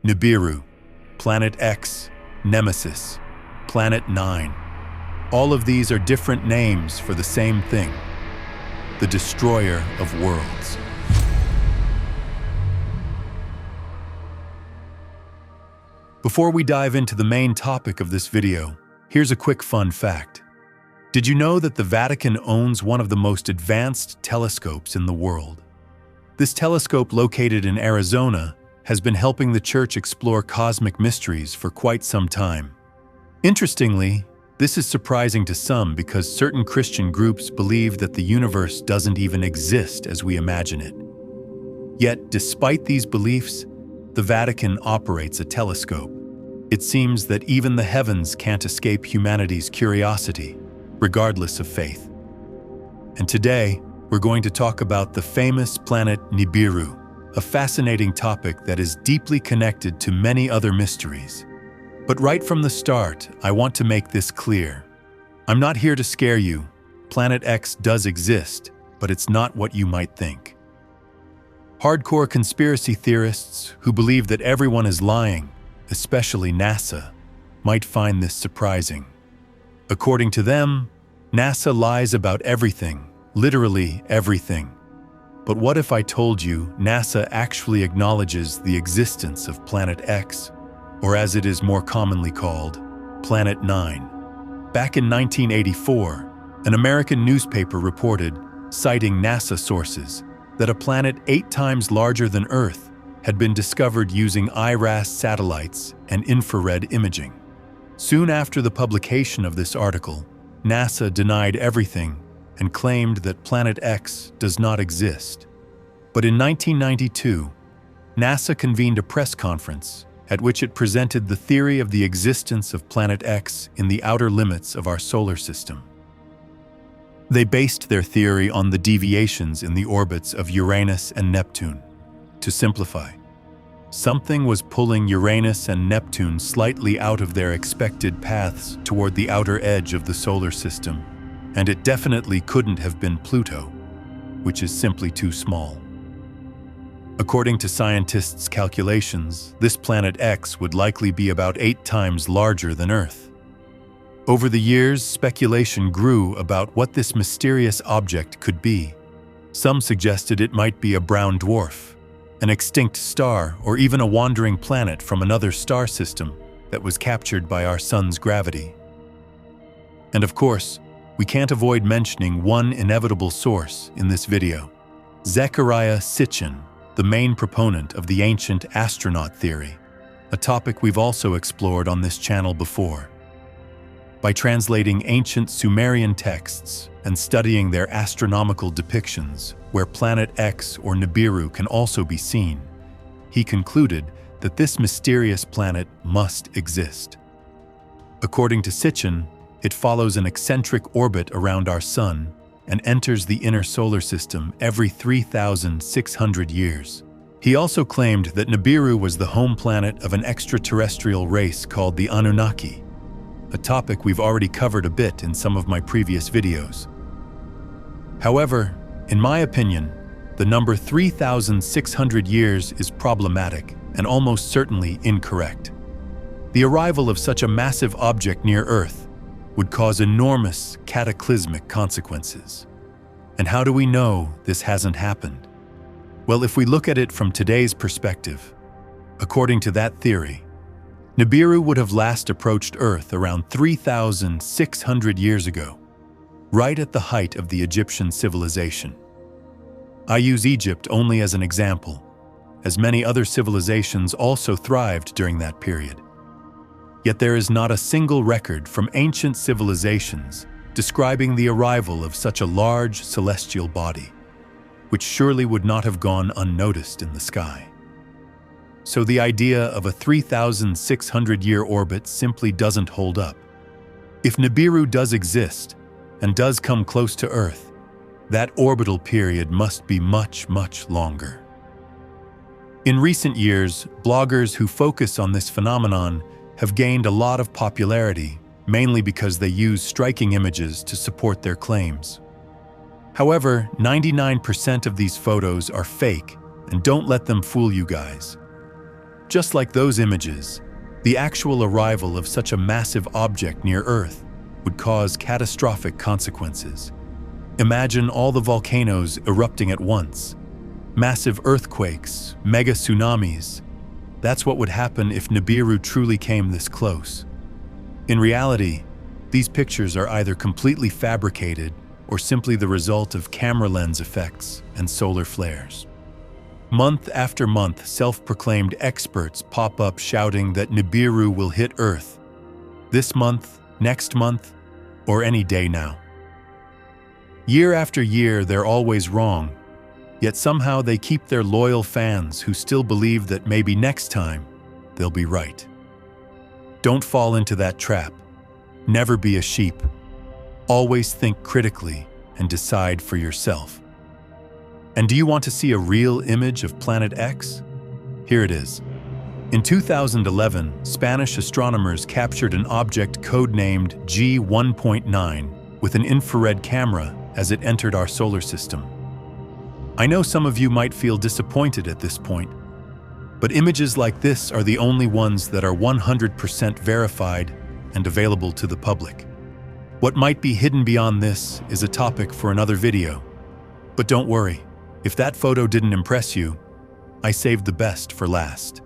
Nibiru, Planet X, Nemesis, Planet 9. All of these are different names for the same thing: the destroyer of worlds. Before we dive into the main topic of this video, here's a quick fun fact. Did you know that the Vatican owns one of the most advanced telescopes in the world? This telescope, located in Arizona, has been helping the Church explore cosmic mysteries for quite some time. Interestingly, this is surprising to some because certain Christian groups believe that the universe doesn't even exist as we imagine it. Yet, despite these beliefs, the Vatican operates a telescope. It seems that even the heavens can't escape humanity's curiosity, regardless of faith. And today, we're going to talk about the famous planet Nibiru, a fascinating topic that is deeply connected to many other mysteries. But right from the start, I want to make this clear. I'm not here to scare you. Planet X does exist, but it's not what you might think. Hardcore conspiracy theorists who believe that everyone is lying, especially NASA, might find this surprising. According to them, NASA lies about everything, literally everything. But what if I told you NASA actually acknowledges the existence of Planet X, or as it is more commonly called, Planet 9? Back in 1984, an American newspaper reported, citing NASA sources, that a planet 8 times larger than Earth had been discovered using IRAS satellites and infrared imaging. Soon after the publication of this article, NASA denied everything and claimed that Planet X does not exist. But in 1992, NASA convened a press conference at which it presented the theory of the existence of Planet X in the outer limits of our solar system. They based their theory on the deviations in the orbits of Uranus and Neptune. To simplify, something was pulling Uranus and Neptune slightly out of their expected paths toward the outer edge of the solar system, and it definitely couldn't have been Pluto, which is simply too small. According to scientists' calculations, this Planet X would likely be about 8 times larger than Earth. Over the years, speculation grew about what this mysterious object could be. Some suggested it might be a brown dwarf, an extinct star, or even a wandering planet from another star system that was captured by our sun's gravity. And of course, we can't avoid mentioning one inevitable source in this video: Zechariah Sitchin, the main proponent of the ancient astronaut theory, a topic we've also explored on this channel before. By translating ancient Sumerian texts and studying their astronomical depictions, where Planet X or Nibiru can also be seen, he concluded that this mysterious planet must exist. According to Sitchin, it follows an eccentric orbit around our Sun and enters the inner solar system every 3,600 years. He also claimed that Nibiru was the home planet of an extraterrestrial race called the Anunnaki, a topic we've already covered a bit in some of my previous videos. However, in my opinion, the number 3,600 years is problematic and almost certainly incorrect. The arrival of such a massive object near Earth would cause enormous cataclysmic consequences. And how do we know this hasn't happened? Well, if we look at it from today's perspective, according to that theory, Nibiru would have last approached Earth around 3,600 years ago, right at the height of the Egyptian civilization. I use Egypt only as an example, as many other civilizations also thrived during that period. Yet there is not a single record from ancient civilizations describing the arrival of such a large celestial body, which surely would not have gone unnoticed in the sky. So the idea of a 3,600-year orbit simply doesn't hold up. If Nibiru does exist and does come close to Earth, that orbital period must be much, much longer. In recent years, bloggers who focus on this phenomenon have gained a lot of popularity, mainly because they use striking images to support their claims. However, 99% of these photos are fake, and don't let them fool you guys. Just like those images, the actual arrival of such a massive object near Earth would cause catastrophic consequences. Imagine all the volcanoes erupting at once, massive earthquakes, mega tsunamis. That's what would happen if Nibiru truly came this close. In reality, these pictures are either completely fabricated or simply the result of camera lens effects and solar flares. Month after month, self-proclaimed experts pop up shouting that Nibiru will hit Earth this month, next month, or any day now. Year after year, they're always wrong, yet somehow they keep their loyal fans who still believe that maybe next time they'll be right. Don't fall into that trap. Never be a sheep. Always think critically and decide for yourself. And do you want to see a real image of Planet X? Here it is. In 2011, Spanish astronomers captured an object codenamed G1.9 with an infrared camera as it entered our solar system. I know some of you might feel disappointed at this point, but images like this are the only ones that are 100% verified and available to the public. What might be hidden beyond this is a topic for another video. But don't worry, if that photo didn't impress you, I saved the best for last.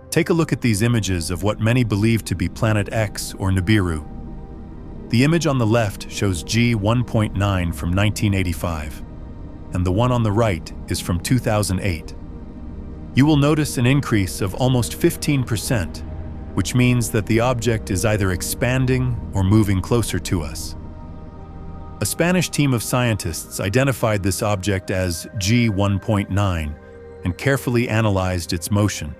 Take a look at these images of what many believe to be Planet X or Nibiru. The image on the left shows G1.9 from 1985, and the one on the right is from 2008. You will notice an increase of almost 15%, which means that the object is either expanding or moving closer to us. A Spanish team of scientists identified this object as G1.9 and carefully analyzed its motion.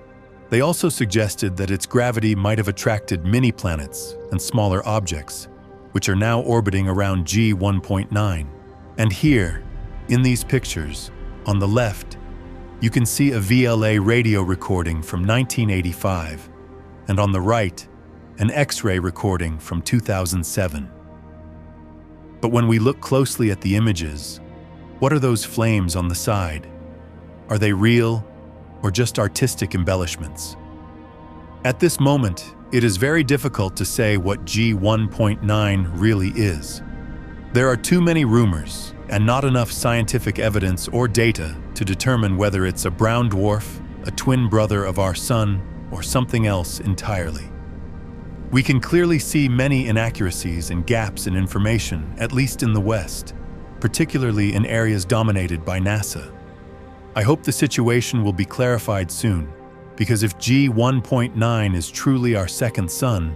They also suggested that its gravity might have attracted mini-planets and smaller objects, which are now orbiting around G1.9. And here, in these pictures, on the left, you can see a VLA radio recording from 1985, and on the right, an X-ray recording from 2007. But when we look closely at the images, what are those flames on the side? Are they real or just artistic embellishments? At this moment, it is very difficult to say what G1.9 really is. There are too many rumors and not enough scientific evidence or data to determine whether it's a brown dwarf, a twin brother of our sun, or something else entirely. We can clearly see many inaccuracies and gaps in information, at least in the West, particularly in areas dominated by NASA. I hope the situation will be clarified soon, because if G1.9 is truly our second sun,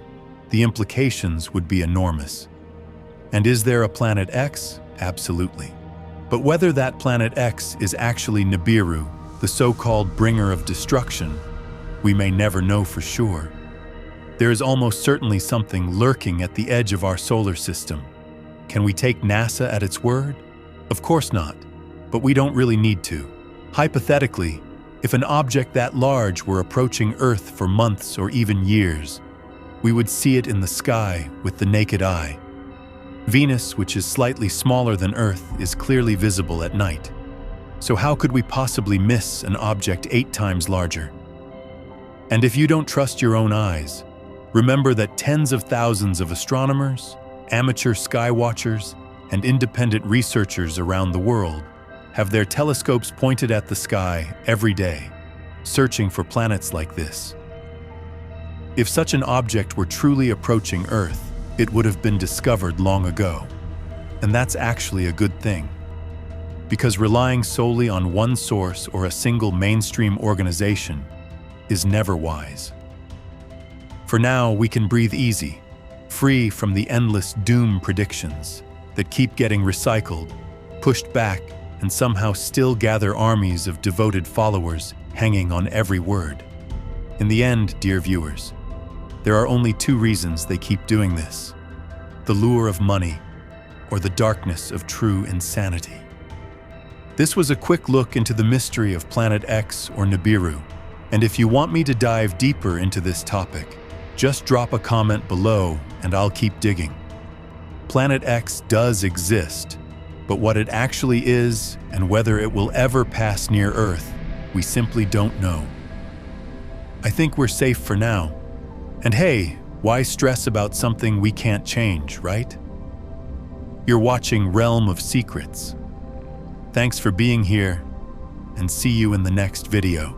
the implications would be enormous. And is there a Planet X? Absolutely. But whether that Planet X is actually Nibiru, the so-called bringer of destruction, we may never know for sure. There is almost certainly something lurking at the edge of our solar system. Can we take NASA at its word? Of course not, but we don't really need to. Hypothetically, if an object that large were approaching Earth for months or even years, we would see it in the sky with the naked eye. Venus, which is slightly smaller than Earth, is clearly visible at night. So how could we possibly miss an object 8 times larger? And if you don't trust your own eyes, remember that tens of thousands of astronomers, amateur sky watchers, and independent researchers around the world have their telescopes pointed at the sky every day, searching for planets like this. If such an object were truly approaching Earth, it would have been discovered long ago. And that's actually a good thing, because relying solely on one source or a single mainstream organization is never wise. For now, we can breathe easy, free from the endless doom predictions that keep getting recycled, pushed back, and somehow still gather armies of devoted followers hanging on every word. In the end, dear viewers, there are only 2 reasons they keep doing this: the lure of money or the darkness of true insanity. This was a quick look into the mystery of Planet X or Nibiru, and if you want me to dive deeper into this topic, just drop a comment below and I'll keep digging. Planet X does exist, but what it actually is and whether it will ever pass near Earth, we simply don't know. I think we're safe for now. And hey, why stress about something we can't change, right? You're watching Realm of Secrets. Thanks for being here, and see you in the next video.